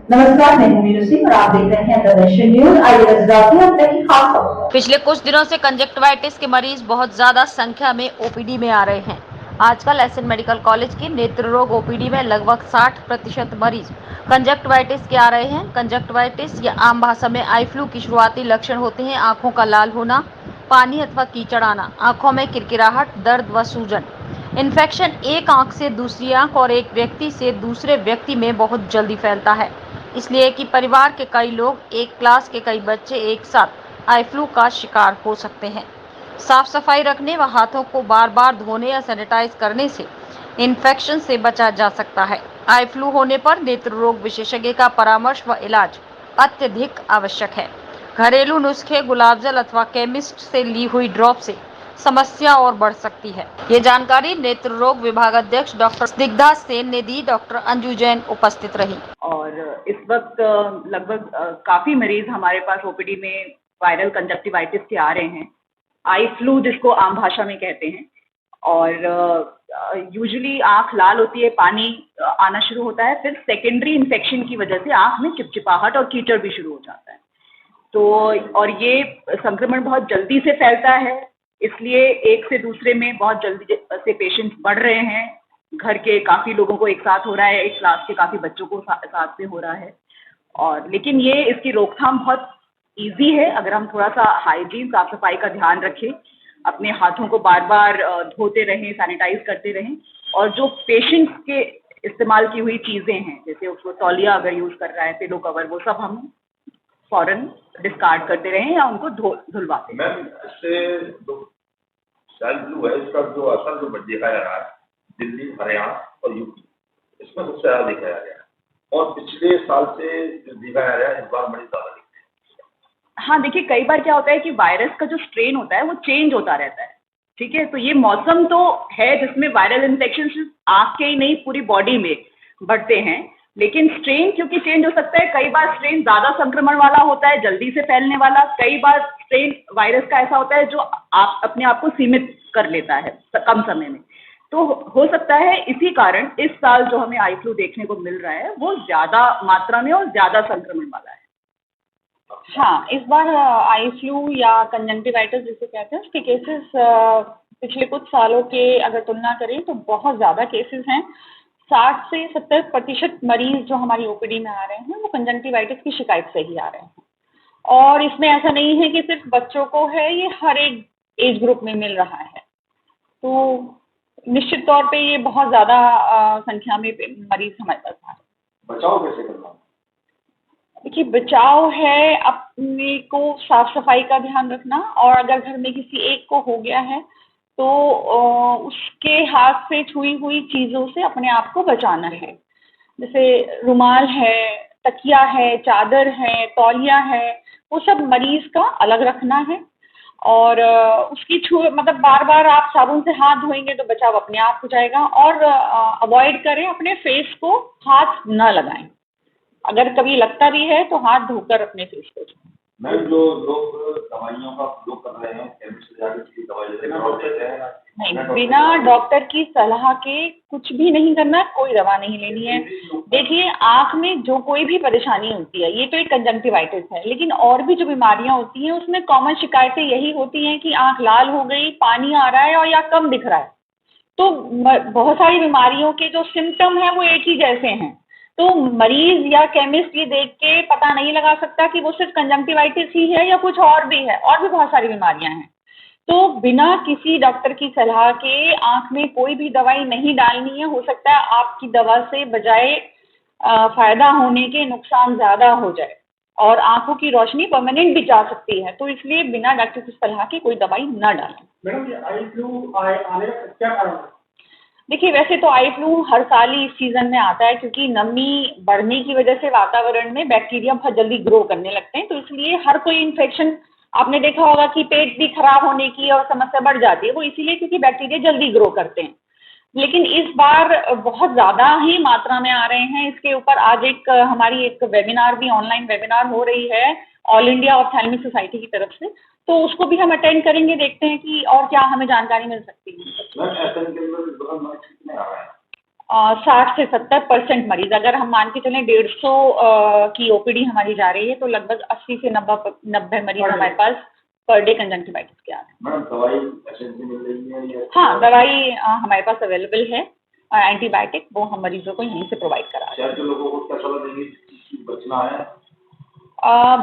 नमस्कार, मैं हूं मीनू सिंह और आप देख रहे हैं प्रदर्शन न्यूज। आइए नजर डालते हैं अब तक की खास खबरों। पिछले कुछ दिनों से कंजक्टिवाइटिस के मरीज बहुत ज्यादा संख्या में ओपीडी में आ रहे हैं। आजकल एसएन मेडिकल कॉलेज की नेत्र रोग ओपीडी में लगभग 60% मरीज कंजक्टिवाइटिस के आ रहे हैं। कंजक्टिवाइटिस या आम भाषा में आई फ्लू की शुरुआती लक्षण होते हैं आंखों का लाल होना, पानी अथवा कीचड़ आना, आंखों में किरकिराहट, दर्द व सूजन। इन्फेक्शन एक आंख से दूसरी आंख और एक व्यक्ति से दूसरे व्यक्ति में बहुत जल्दी फैलता है, इसलिए कि परिवार के कई लोग, एक क्लास के कई बच्चे एक साथ आई फ्लू का शिकार हो सकते हैं। साफ सफाई रखने व हाथों को बार बार धोने या सैनिटाइज करने से इन्फेक्शन से बचा जा सकता है। आई फ्लू होने पर नेत्र रोग विशेषज्ञ का परामर्श व इलाज अत्यधिक आवश्यक है। घरेलू नुस्खे, गुलाब जल अथवा केमिस्ट से ली हुई ड्रॉप से समस्या और बढ़ सकती है। ये जानकारी नेत्र रोग विभाग अध्यक्ष डॉक्टर स्निग्धा सेन ने दी। डॉक्टर अंजू जैन उपस्थित रही। और इस वक्त लगभग काफी मरीज हमारे पास ओपीडी में वायरल कंजक्टिवाइटिस के आ रहे हैं, आई फ्लू जिसको आम भाषा में कहते हैं। और यूजुअली आंख लाल होती है, पानी आना शुरू होता है, फिर सेकेंडरी इन्फेक्शन की वजह से आंख में चिपचिपाहट और कीचड़ भी शुरू हो जाता है। तो और ये संक्रमण बहुत जल्दी से फैलता है, इसलिए एक से दूसरे में बहुत जल्दी से पेशेंट्स बढ़ रहे हैं। घर के काफ़ी लोगों को एक साथ हो रहा है, एक क्लास के काफ़ी बच्चों को साथ में हो रहा है। और लेकिन ये इसकी रोकथाम बहुत ईजी है अगर हम थोड़ा सा हाइजीन, साफ सफाई का ध्यान रखें, अपने हाथों को बार बार धोते रहें, सैनिटाइज करते रहें। और जो पेशेंट्स के इस्तेमाल की हुई चीज़ें हैं, जैसे उसको तौलिया अगर यूज़ कर रहा है, पिलो कवर, वो सब हम फौरन डिस्कार्ड करते रहें या उनको धुलवाते रहें। मैम, इससे जो स्वाइन फ्लू है इसका जो असर जो देखा जा रहा है दिल्ली, हरियाणा और यूपी, इसमें सबसे ज़्यादा देखा जा रहा है। और पिछले साल से जो देखा जा रहा है इस बार बड़ी ज़्यादा दिखते हैं। हाँ, देखिए कई बार क्या होता है कि वायरस का जो स्ट्रेन होता है वो चेंज होता रहता है। ठीक है, तो ये मौसम तो है जिसमें वायरल इन्फेक्शन सिर्फ आँख के ही नहीं पूरी बॉडी में बढ़ते हैं, लेकिन स्ट्रेन क्योंकि चेंज हो सकता है। कई बार स्ट्रेन ज़्यादा संक्रमण वाला होता है, जल्दी से फैलने वाला। कई बार स्ट्रेन वायरस का ऐसा होता है जो आप अपने आप को सीमित कर लेता है कम समय में। तो हो सकता है इसी कारण इस साल जो हमें आई फ्लू देखने को मिल रहा है वो ज़्यादा मात्रा में और ज़्यादा संक्रमण वाला है। हाँ, इस बार आई फ्लू या कंजंक्टिवाइटिस जिसे कहते हैं उसके केसेस पिछले कुछ सालों के अगर तुलना करें तो बहुत ज़्यादा केसेस हैं। 60 से 70% मरीज जो हमारी ओपीडी में आ रहे हैं वो कंजंक्टिवाइटिस की शिकायत से ही आ रहे हैं। और इसमें ऐसा नहीं है कि सिर्फ बच्चों को है, ये हर एक एज ग्रुप में मिल रहा है। तो निश्चित तौर पे ये बहुत ज़्यादा संख्या में मरीज हमारे पास आ रहे हैं। बचाव कैसे करना? देखिए, बचाव है अपने को साफ सफाई का ध्यान रखना, और अगर घर में किसी एक को हो गया है तो उसके हाथ से छुई हुई चीज़ों से अपने आप को बचाना है। जैसे रुमाल है, तकिया है, चादर है, तौलिया है, वो सब मरीज का अलग रखना है। और उसकी मतलब बार बार आप साबुन से हाथ धोएंगे तो बचाव अपने आप हो जाएगा। और अवॉइड करें, अपने फेस को हाथ न लगाएं। अगर कभी लगता भी है तो हाथ धोकर अपने फेस को छुएं। मैम, जो लोग दवाइयों का उपयोग कर रहे हैं, केमिस्ट से जाकर की दवाई लेते हैं, नहीं, बिना डॉक्टर की सलाह के कुछ भी नहीं करना, कोई दवा नहीं लेनी है। देखिए, आँख में जो कोई भी परेशानी होती है, ये तो एक कंजंक्टिवाइटिस है, लेकिन और भी जो बीमारियां होती हैं उसमें कॉमन शिकायतें यही होती हैं कि आँख लाल हो गई, पानी आ रहा है और या कम दिख रहा है। तो बहुत सारी बीमारियों के जो सिम्टम हैं वो एक ही जैसे हैं। तो मरीज या केमिस्ट ये देख के पता नहीं लगा सकता कि वो सिर्फ कंजंक्टिवाइटिस ही है या कुछ और भी है, और भी बहुत सारी बीमारियां हैं। तो बिना किसी डॉक्टर की सलाह के आँख में कोई भी दवाई नहीं डालनी है। हो सकता है आपकी दवा से बजाय फायदा होने के नुकसान ज़्यादा हो जाए और आँखों की रोशनी परमानेंट भी जा सकती है। तो इसलिए बिना डॉक्टर की सलाह के कोई दवाई न डालें। मैडम, ये आई फ्लू आने का क्या कारण है? देखिए, वैसे तो आई फ्लू हर साल ही इस सीज़न में आता है, क्योंकि नमी बढ़ने की वजह से वातावरण में बैक्टीरिया बहुत जल्दी ग्रो करने लगते हैं। तो इसलिए हर कोई इन्फेक्शन, आपने देखा होगा कि पेट भी खराब होने की और समस्या बढ़ जाती है, वो इसीलिए क्योंकि बैक्टीरिया जल्दी ग्रो करते हैं। लेकिन इस बार बहुत ज़्यादा ही मात्रा में आ रहे हैं। इसके ऊपर आज हमारी एक वेबिनार भी, ऑनलाइन वेबिनार हो रही है ऑल इंडिया ऑप्थेल्मिक सोसाइटी की तरफ से, तो उसको भी हम अटेंड करेंगे। देखते हैं कि और क्या हमें जानकारी मिल सकती है। मैम, एसएन के अंदर इस बार मरीज कितने आ रहे हैं? 60 से 70% मरीज, अगर हम मान के चलें 150 की ओपीडी हमारी जा रही है तो लगभग 80 से 90 मरीज हमारे पास पर डे कंजंक्टिवाइटिस के आ रहे हैं। मैडम दवाई एजेंसी मिल रही है या? हाँ, दवाई हमारे पास अवेलेबल है, एंटीबायोटिक, वो हम मरीजों को यहीं से प्रोवाइड करा रहे हैं। शहर के लोगों को क्या सलाह देंगे कि बचना है?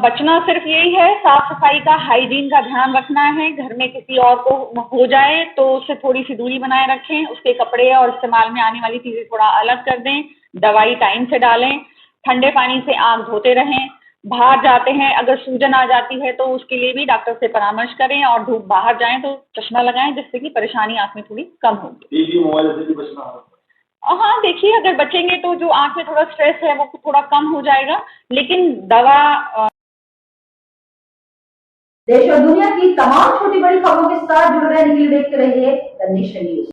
बचना सिर्फ यही है, साफ सफाई का, हाइजीन का ध्यान रखना है। घर में किसी और को हो जाए तो उससे थोड़ी सी दूरी बनाए रखें, उसके कपड़े और इस्तेमाल में आने वाली चीज़ें थोड़ा अलग कर दें, दवाई टाइम से डालें, ठंडे पानी से आँख धोते रहें। बाहर जाते हैं अगर सूजन आ जाती है तो उसके लिए भी डॉक्टर से परामर्श करें, और धूप बाहर जाएं तो चश्मा लगाएं, जिससे कि परेशानी आँख में थोड़ी कम होगी। टीवी मोबाइल से भी बचना है? हाँ, देखिए, अगर बचेंगे तो जो आँख में थोड़ा स्ट्रेस है वो थोड़ा कम हो जाएगा, लेकिन दवा देश और दुनिया की तमाम छोटी बड़ी खबरों के साथ जुड़े रहने के लिए देखते रहिए द नेशन न्यूज।